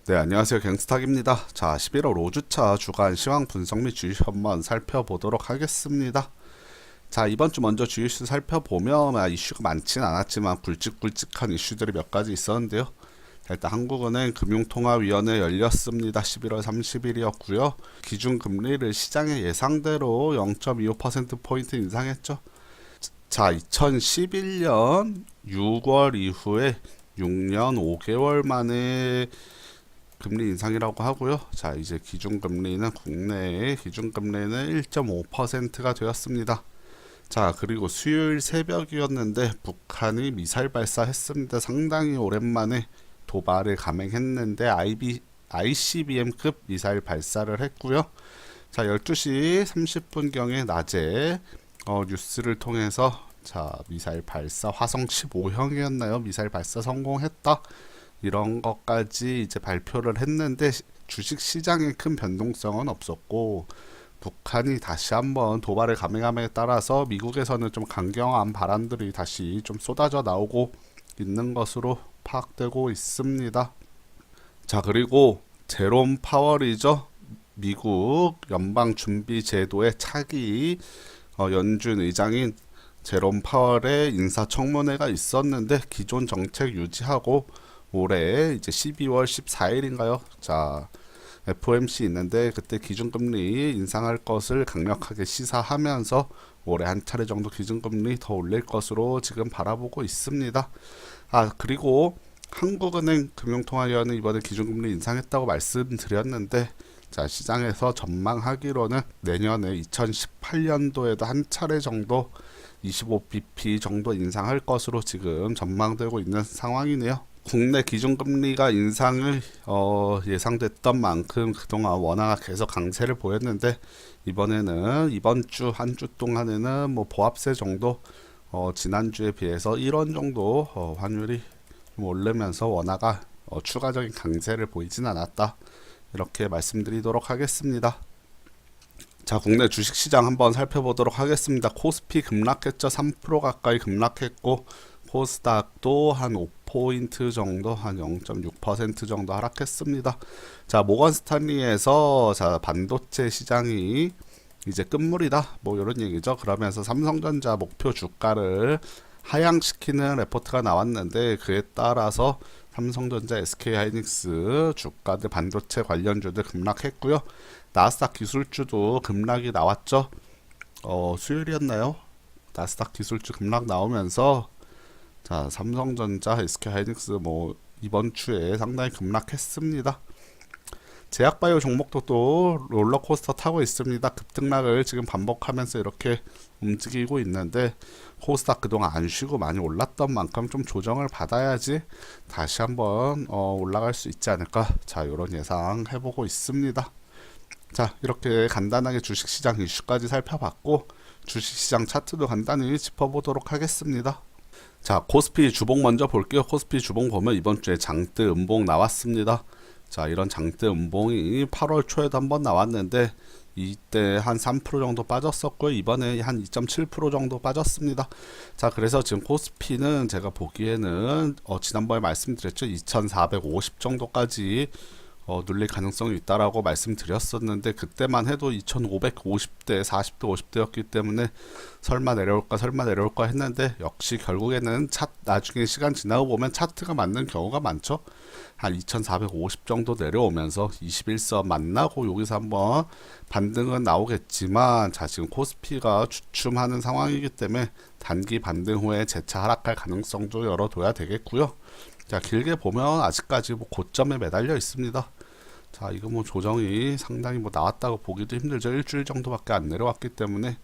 네, 안녕하세요. 갱스탁입니다. 자, 11월 5주차 주간 시황 분석 및 주식 한번 살펴보도록 하겠습니다. 자, 이번 주 먼저 주요 이슈 살펴보면 이슈가 많진 않았지만 굵직굵직한 이슈들이 몇 가지 있었는데요. 자, 일단 한국은행 금융통화위원회 열렸습니다. 11월 30일이었고요. 기준금리를 시장의 예상대로 0.25%포인트 인상했죠. 자, 2011년 6월 이후에 6년 5개월 만에 금리 인상이라고 하고요. 자, 이제 기준금리는 국내의 기준금리는 1.5%가 되었습니다. 자, 그리고 수요일 새벽이었는데 북한이 미사일 발사했습니다. 상당히 오랜만에 도발을 감행했는데 ICBM급 미사일 발사를 했고요. 자, 12시 30분경에 낮에 뉴스를 통해서 자, 미사일 발사 화성 15형이었나요? 미사일 발사 성공했다. 이런 것까지 이제 발표를 했는데 주식 시장에 큰 변동성은 없었고 북한이 다시 한번 도발을 감행함에 따라서 미국에서는 좀 강경한 발언들이 다시 좀 쏟아져 나오고 있는 것으로 파악되고 있습니다. 자, 그리고 제롬 파월이죠. 미국 연방준비제도의 차기 연준 의장인 제롬 파월의 인사청문회가 있었는데 기존 정책 유지하고 올해 이제 12월 14일인가요? 자, FOMC 있는데 그때 기준금리 인상할 것을 강력하게 시사하면서 올해 한 차례 정도 기준금리 더 올릴 것으로 지금 바라보고 있습니다. 아, 그리고 한국은행 금융통화위원회 이번에 기준금리 인상했다고 말씀드렸는데 자, 시장에서 전망하기로는 내년에 2018년도에도 한 차례 정도 25bp 정도 인상할 것으로 지금 전망되고 있는 상황이네요. 국내 기준금리가 인상을 예상됐던 만큼 그동안 원화가 계속 강세를 보였는데 이번에는 이번 주 한 주 동안에는 뭐 보합세 정도 지난주에 비해서 1원 정도 환율이 좀 오르면서 원화가 추가적인 강세를 보이진 않았다. 이렇게 말씀드리도록 하겠습니다. 자, 국내 주식시장 한번 살펴보도록 하겠습니다. 코스피 급락했죠. 3% 가까이 급락했고 코스닥도 한 5포인트 정도, 한 0.6% 정도 하락했습니다. 자, 모건 스탠리에서 자, 반도체 시장이 이제 끝물이다. 뭐 이런 얘기죠. 그러면서 삼성전자 목표 주가를 하향시키는 레포트가 나왔는데 그에 따라서 삼성전자, SK하이닉스 주가들 반도체 관련주들 급락했고요. 나스닥 기술주도 급락이 나왔죠. 수요일이었나요? 나스닥 기술주 급락 나오면서 자, 삼성전자, SK하이닉스 뭐 이번 주에 상당히 급락했습니다. 제약바이오 종목도 또 롤러코스터 타고 있습니다. 급등락을 지금 반복하면서 이렇게 움직이고 있는데 코스닥 그동안 안 쉬고 많이 올랐던 만큼 좀 조정을 받아야지 다시 한번 올라갈 수 있지 않을까. 자, 이런 예상 해보고 있습니다. 자, 이렇게 간단하게 주식시장 이슈까지 살펴봤고 주식시장 차트도 간단히 짚어보도록 하겠습니다. 자, 코스피 주봉 먼저 볼게요. 코스피 주봉 보면 이번 주에 장대 음봉 나왔습니다. 자, 이런 장대 음봉이 8월 초에도 한번 나왔는데 이때 한 3% 정도 빠졌었고요. 이번에 한 2.7% 정도 빠졌습니다. 자, 그래서 지금 코스피는 제가 보기에는 지난번에 말씀드렸죠. 2450 정도까지 눌릴 가능성이 있다라고 말씀드렸었는데 그때만 해도 2550대 40대 50대였기 때문에 설마 내려올까 했는데 역시 결국에는 나중에 시간 지나고 보면 차트가 맞는 경우가 많죠. 한 2450 정도 내려오면서 21선 만나고 여기서 한번 반등은 나오겠지만 자, 지금 코스피가 주춤하는 상황이기 때문에 단기 반등 후에 재차 하락할 가능성도 열어둬야 되겠고요. 자, 길게 보면 아직까지 뭐 고점에 매달려 있습니다. 자, 이거 뭐 조정이 상당히 뭐 나왔다고 보기도 힘들죠. 일주일 정도밖에 안 내려왔기 때문에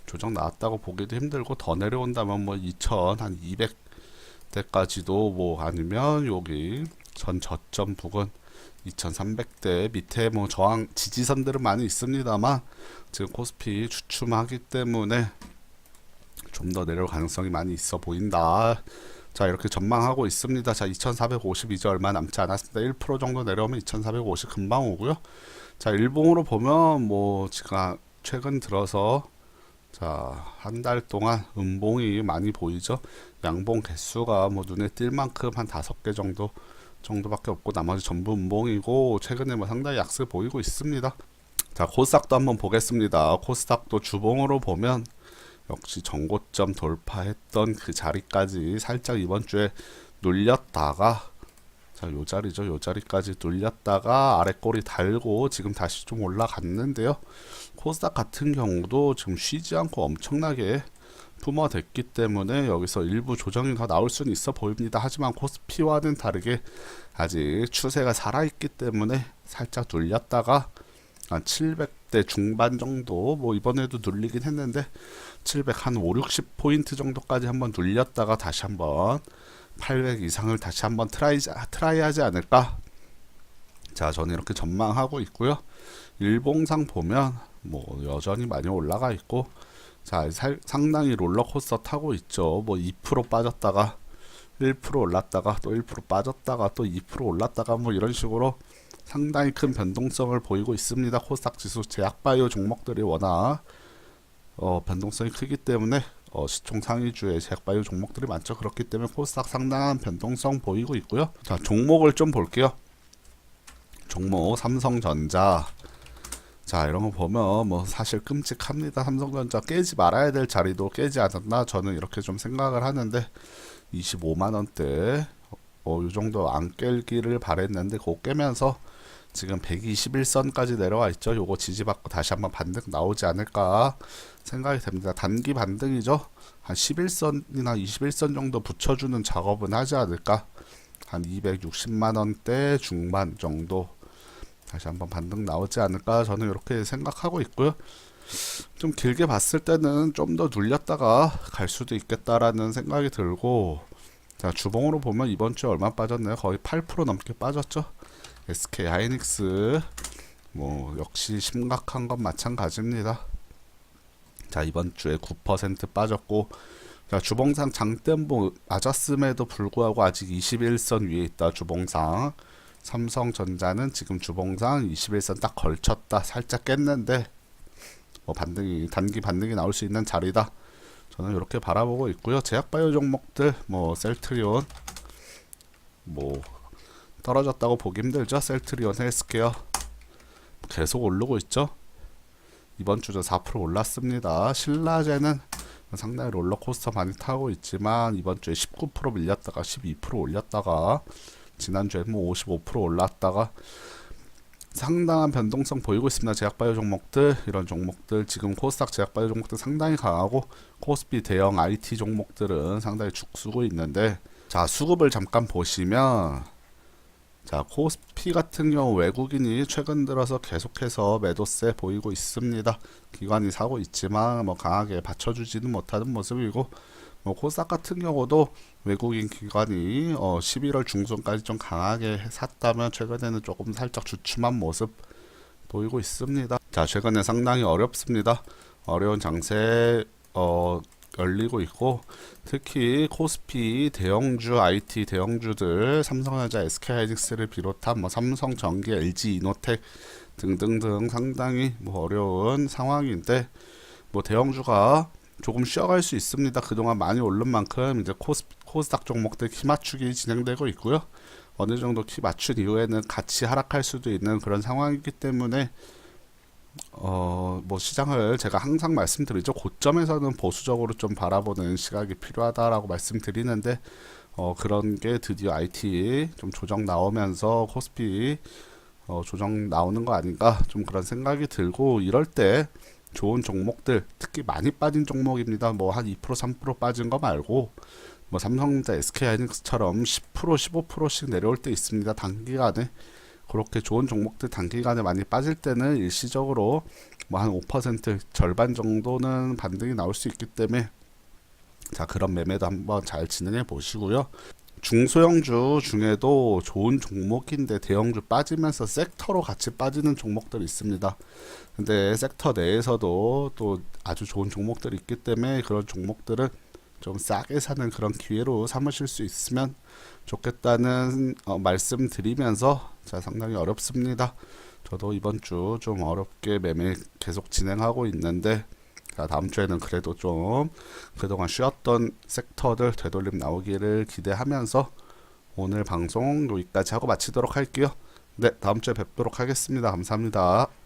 조정 나왔다고 보기도 힘들고 더 내려온다면 뭐 2000, 한 200대까지도 뭐 아니면 여기 전 저점 부근 2300대 밑에 뭐 저항 지지선들은 많이 있습니다만 지금 코스피 주춤하기 때문에 좀 더 내려올 가능성이 많이 있어 보인다. 자, 이렇게 전망하고 있습니다. 자, 2450 이제 얼마 남지 않았습니다. 1% 정도 내려오면 2450 금방 오고요. 자, 일봉으로 보면 뭐 지금 최근 들어서 자, 한 달 동안 음봉이 많이 보이죠. 양봉 개수가 뭐 눈에 띌 만큼 한 5개 정도 정도밖에 없고 나머지 전부 음봉이고 최근에 뭐 상당히 약세 보이고 있습니다. 자, 코스닥도 한번 보겠습니다. 코스닥도 주봉으로 보면 역시 전고점 돌파했던 그 자리까지 살짝 이번 주에 눌렸다가, 자, 요 자리죠. 요 자리까지 눌렸다가 아래 꼬리 달고 지금 다시 좀 올라갔는데요. 코스닥 같은 경우도 지금 쉬지 않고 엄청나게 뿜어댔기 때문에 여기서 일부 조정이 더 나올 수는 있어 보입니다. 하지만 코스피와는 다르게 아직 추세가 살아있기 때문에 살짝 눌렸다가 한 700대 중반 정도, 뭐 이번에도 눌리긴 했는데 700 한 5, 60포인트 정도까지 한번 눌렸다가 다시 한번 800 이상을 다시 한번 트라이 하지 않을까. 자, 저는 이렇게 전망하고 있고요. 일봉상 보면 뭐 여전히 많이 올라가 있고, 자, 상당히 롤러코스터 타고 있죠. 뭐 2% 빠졌다가 1% 올랐다가 또 1% 빠졌다가 또 2% 올랐다가 뭐 이런 식으로 상당히 큰 변동성을 보이고 있습니다. 코스닥 지수 제약바이오 종목들이 워낙 변동성이 크기 때문에 시총 상위주의 제약바이오 종목들이 많죠. 그렇기 때문에 코스닥 상당한 변동성 보이고 있고요. 자, 종목을 좀 볼게요. 종목 삼성전자. 자, 이런 거 보면 뭐 사실 끔찍합니다. 삼성전자 깨지 말아야 될 자리도 깨지 않았나, 저는 이렇게 좀 생각을 하는데 25만원대 요 정도 안 깰기를 바랬는데 그거 깨면서 지금 121선까지 내려와 있죠. 요거 지지받고 다시 한번 반등 나오지 않을까 생각이 됩니다. 단기 반등이죠. 한 11선이나 21선 정도 붙여주는 작업은 하지 않을까. 한 260만원대 중반 정도 다시 한번 반등 나오지 않을까, 저는 이렇게 생각하고 있고요. 좀 길게 봤을 때는 좀 더 눌렸다가 갈 수도 있겠다라는 생각이 들고, 자, 주봉으로 보면 이번 주에 얼마 빠졌나요? 거의 8% 넘게 빠졌죠. SK 하이닉스 뭐 역시 심각한 건 마찬가지입니다. 자, 이번 주에 9% 빠졌고, 자, 주봉상 장대보 맞았음에도 불구하고 아직 21선 위에 있다. 주봉상 삼성전자는 지금 주봉상 21선 딱 걸쳤다. 살짝 깼는데 뭐 반등이, 단기 반등이 나올 수 있는 자리다. 저는 이렇게 바라보고 있고요. 제약바이오 종목들 뭐 셀트리온 뭐 떨어졌다고 보기 힘들죠. 셀트리온, 헬스케어 계속 오르고 있죠. 이번 주도 4% 올랐습니다. 신라제는 상당히 롤러코스터 많이 타고 있지만 이번 주에 19% 밀렸다가 12% 올렸다가 지난주에 뭐 55% 올랐다가 상당한 변동성 보이고 있습니다. 제약바이오 종목들, 이런 종목들 지금 코스닥 제약바이오 종목들 상당히 강하고, 코스피 대형 IT 종목들은 상당히 죽쓰고 있는데, 자, 수급을 잠깐 보시면, 자, 코스피 같은 경우 외국인이 최근 들어서 계속해서 매도세 보이고 있습니다. 기관이 사고 있지만 뭐 강하게 받쳐주지는 못하는 모습이고, 뭐 코스닥 같은 경우도 외국인 기관이 11월 중순까지 좀 강하게 샀다면 최근에는 조금 살짝 주춤한 모습 보이고 있습니다. 자, 최근에 상당히 어렵습니다. 어려운 장세 열리고 있고, 특히 코스피 대형주 IT 대형주들 삼성전자, SK하이닉스를 비롯한 뭐 삼성전기, LG 이노텍 등등등 상당히 뭐 어려운 상황인데, 뭐 대형주가 조금 쉬어갈 수 있습니다. 그동안 많이 오른 만큼 이제 코스닥 종목들 키 맞추기 진행되고 있고요. 어느 정도 키 맞춘 이후에는 같이 하락할 수도 있는 그런 상황이기 때문에 뭐 시장을 제가 항상 말씀드리죠. 고점에서는 보수적으로 좀 바라보는 시각이 필요하다라고 말씀드리는데, 그런 게 드디어 IT 좀 조정 나오면서 코스피 조정 나오는 거 아닌가, 좀 그런 생각이 들고, 이럴 때 좋은 종목들, 특히 많이 빠진 종목입니다. 뭐 한 2%, 3% 빠진 거 말고 뭐 삼성전자, SK하이닉스처럼 10%, 15%씩 내려올 때 있습니다. 단기간에 그렇게 좋은 종목들 단기간에 많이 빠질 때는 일시적으로 뭐 한 5% 절반 정도는 반등이 나올 수 있기 때문에, 자, 그런 매매도 한번 잘 진행해 보시고요. 중소형주 중에도 좋은 종목인데 대형주 빠지면서 섹터로 같이 빠지는 종목들이 있습니다. 근데 섹터 내에서도 또 아주 좋은 종목들이 있기 때문에 그런 종목들은 좀 싸게 사는 그런 기회로 삼으실 수 있으면 좋겠다는 말씀드리면서, 자, 상당히 어렵습니다. 저도 이번 주 좀 어렵게 매매 계속 진행하고 있는데, 자, 다음 주에는 그래도 좀 그동안 쉬었던 섹터들 되돌림 나오기를 기대하면서 오늘 방송 여기까지 하고 마치도록 할게요. 네, 다음 주에 뵙도록 하겠습니다. 감사합니다.